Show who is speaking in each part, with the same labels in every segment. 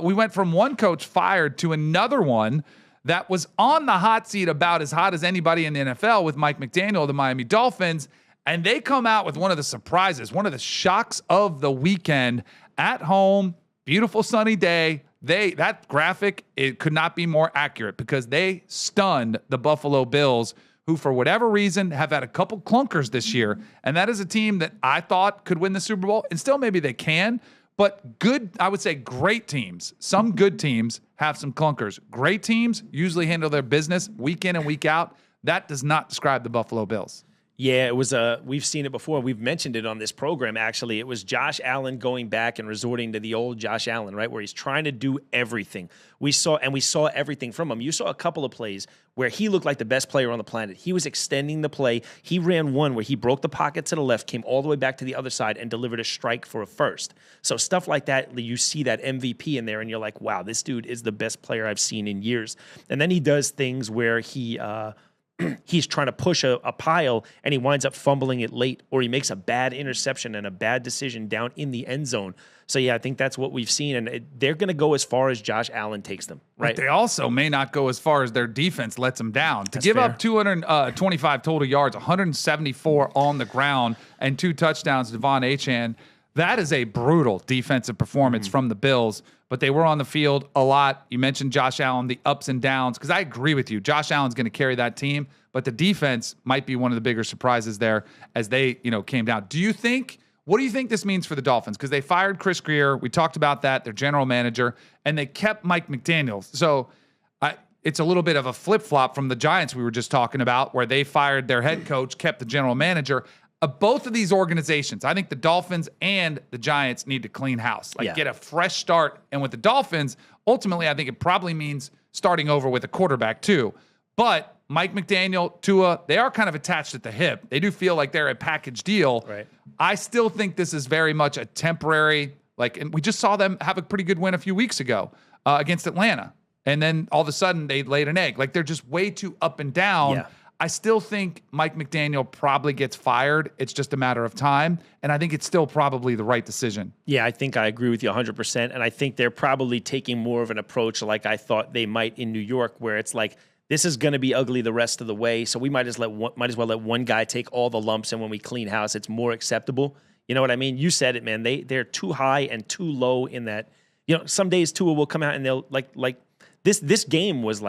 Speaker 1: We went from one coach fired to another one that was on the hot seat, about as hot as anybody in the NFL, with Mike McDaniel of the Miami Dolphins. And they come out with one of the surprises, one of the shocks of the weekend at home, beautiful sunny day. That graphic, it could not be more accurate, because they stunned the Buffalo Bills, who for whatever reason have had a couple clunkers this year. And that is a team that I thought could win the Super Bowl, and still maybe they can. But good, I would say great teams. Some good teams have some clunkers. Great teams usually handle their business week in and week out. That does not describe the Buffalo Bills.
Speaker 2: Yeah, it was we've seen it before. We've mentioned it on this program, actually. It was Josh Allen going back and resorting to the old Josh Allen, right, where he's trying to do everything. We saw everything from him. You saw a couple of plays where he looked like the best player on the planet. He was extending the play. He ran one where he broke the pocket to the left, came all the way back to the other side, and delivered a strike for a first. So stuff like that, you see that MVP in there, and you're like, wow, this dude is the best player I've seen in years. And then he does things where he's trying to push a pile, and he winds up fumbling it late, or he makes a bad interception and a bad decision down in the end zone. So, yeah, I think that's what we've seen, and they're going to go as far as Josh Allen takes them, right?
Speaker 1: But they also may not go as far as their defense lets them down. To give up 225 total yards, 174 on the ground, and 2 touchdowns to Devon Achane, that is a brutal defensive performance from the Bills. But they were on the field a lot. You mentioned Josh Allen, the ups and downs, because I agree with you. Josh Allen's going to carry that team, but the defense might be one of the bigger surprises there as they, came down. What do you think this means for the Dolphins? Because they fired Chris Grier. We talked about that, their general manager, and they kept Mike McDaniel. So it's a little bit of a flip-flop from the Giants we were just talking about, where they fired their head coach, kept the general manager. Both of these organizations, I think the Dolphins and the Giants need to clean house, get a fresh start. And with the Dolphins, ultimately, I think it probably means starting over with a quarterback too. But Mike McDaniel, Tua, they are kind of attached at the hip. They do feel like they're a package deal.
Speaker 2: Right.
Speaker 1: I still think this is very much a temporary, and we just saw them have a pretty good win a few weeks ago against Atlanta. And then all of a sudden they laid an egg. They're just way too up and down.
Speaker 2: Yeah.
Speaker 1: I still think Mike McDaniel probably gets fired. It's just a matter of time. And I think it's still probably the right decision.
Speaker 2: Yeah, I think I agree with you 100%. And I think they're probably taking more of an approach like I thought they might in New York, where it's like, this is going to be ugly the rest of the way. So we might as well let one guy take all the lumps. And when we clean house, it's more acceptable. You know what I mean? You said it, man. They're too high and too low in that. Some days Tua will come out and they'll like this game was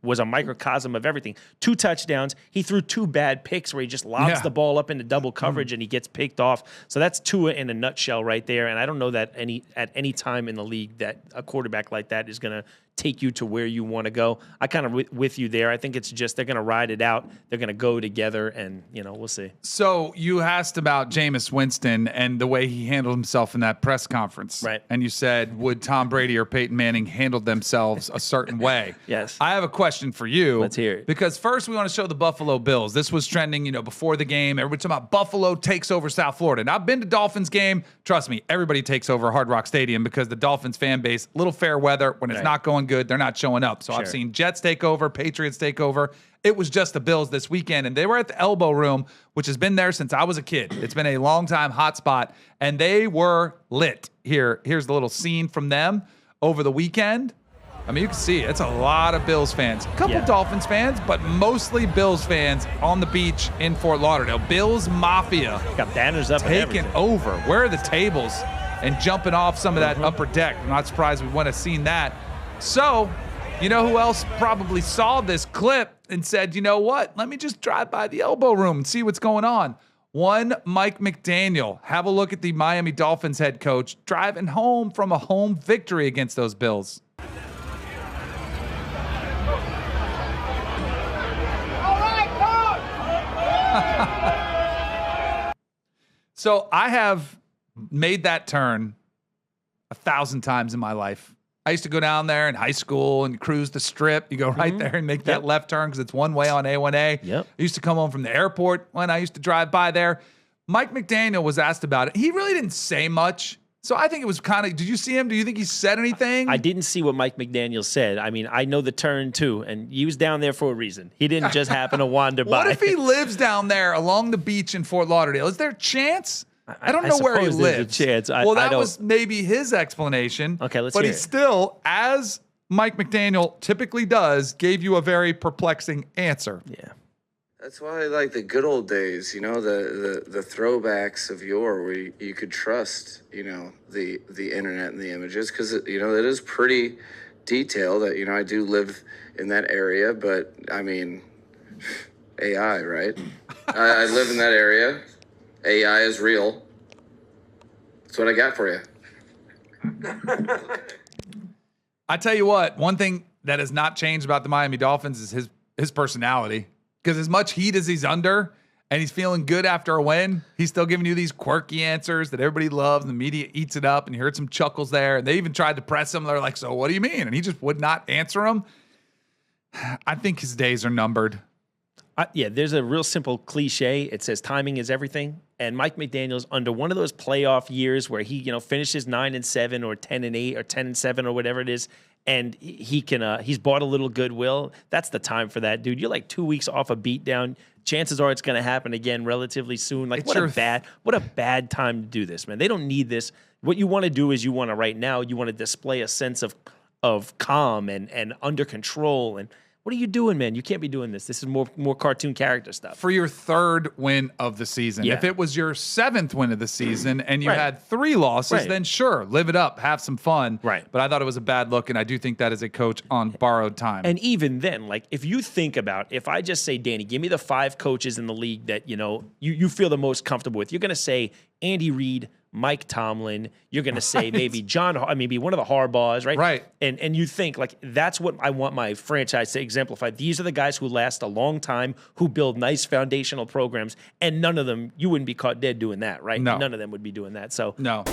Speaker 2: was a microcosm of everything. 2 touchdowns. He threw 2 bad picks where he just lobs the ball up into double coverage and he gets picked off. So that's Tua in a nutshell right there. And I don't know that at any time in the league that a quarterback like that is going to take you to where you want to go. I kind of with you there. I think it's just they're going to ride it out. They're going to go together, and we'll see.
Speaker 1: So you asked about Jameis Winston and the way he handled himself in that press conference.
Speaker 2: Right.
Speaker 1: And you said, would Tom Brady or Peyton Manning handle themselves a certain way?
Speaker 2: Yes.
Speaker 1: I have a question for you.
Speaker 2: Let's hear it.
Speaker 1: Because first we want to show the Buffalo Bills. This was trending, before the game. Everybody talking about Buffalo takes over South Florida. Now, I've been to Dolphins game. Trust me, everybody takes over Hard Rock Stadium because the Dolphins fan base, little fair weather, when it's not going good, they're not showing up. So I've seen Jets take over, Patriots take over. It was just the Bills this weekend, and they were at the Elbow Room, which has been there since I was a kid. It's been a long time hot spot, and they were lit. Here's the little scene from them over the weekend. I mean, you can see it's a lot of Bills fans. A couple Dolphins fans, but mostly Bills fans on the beach in Fort Lauderdale. Bills Mafia.
Speaker 2: Got banners up
Speaker 1: taking over. Where are the tables? And jumping off some of that upper deck. I'm not surprised we wouldn't have seen that. So, you know who else probably saw this clip and said, you know what? Let me just drive by the Elbow Room and see what's going on. One Mike McDaniel. Have a look at the Miami Dolphins head coach driving home from a home victory against those Bills. So I have made that turn 1,000 times in my life. I used to go down there in high school and cruise the Strip. You go right there and make that left turn because it's one way on A1A.
Speaker 2: Yep.
Speaker 1: I used to come home from the airport when I used to drive by there. Mike McDaniel was asked about it. He really didn't say much. So I think it was kind of, did you see him? Do you think he said anything?
Speaker 2: I didn't see what Mike McDaniel said. I mean, I know the turn too, and he was down there for a reason. He didn't just happen to wander by.
Speaker 1: What if he lives down there along the beach in Fort Lauderdale? Is there a chance I don't know where he lives.
Speaker 2: Chance.
Speaker 1: That was maybe his explanation.
Speaker 2: Okay, let's
Speaker 1: But
Speaker 2: hear
Speaker 1: he
Speaker 2: it.
Speaker 1: still, as Mike McDaniel typically does, gave you a very perplexing answer.
Speaker 2: Yeah.
Speaker 3: That's why I like the good old days, the throwbacks of yore where you could trust, the internet and the images because, it is pretty detailed. That I do live in that area, but I mean, AI, right? I live in that area. AI is real. That's what I got for you.
Speaker 1: I tell you what, one thing that has not changed about the Miami Dolphins is his personality. Because as much heat as he's under and he's feeling good after a win, he's still giving you these quirky answers that everybody loves and the media eats it up, and you heard some chuckles there. And they even tried to press him. They're like, so what do you mean? And he just would not answer them. I think his days are numbered.
Speaker 2: There's a real simple cliche. It says timing is everything. And Mike McDaniel's under one of those playoff years where he, finishes 9-7 or 10-8 or 10-7 or whatever it is, and he's bought a little goodwill. That's the time for that, dude. You're like 2 weeks off a beatdown. Chances are it's going to happen again relatively soon. Like, what a bad time to do this, man. They don't need this. What you want to do is right now you want to display a sense of calm and under control. And what are you doing, man? You can't be doing this. This is more cartoon character stuff.
Speaker 1: For your third win of the season.
Speaker 2: Yeah.
Speaker 1: If it was your seventh win of the season and you had 3 losses, then sure, live it up, have some fun.
Speaker 2: Right.
Speaker 1: But I thought it was a bad look, and I do think that is a coach on borrowed time.
Speaker 2: And even then, like, if you think about, if I just say, Danny, give me the 5 coaches in the league that, you feel the most comfortable with, you're going to say Andy Reid, Mike Tomlin, you're going to say maybe maybe one of the Harbaughs, right?
Speaker 1: Right.
Speaker 2: And you think, like, that's what I want my franchise to exemplify. These are the guys who last a long time, who build nice foundational programs, and none of them, you wouldn't be caught dead doing that, right?
Speaker 1: No.
Speaker 2: None of them would be doing that. So
Speaker 1: no.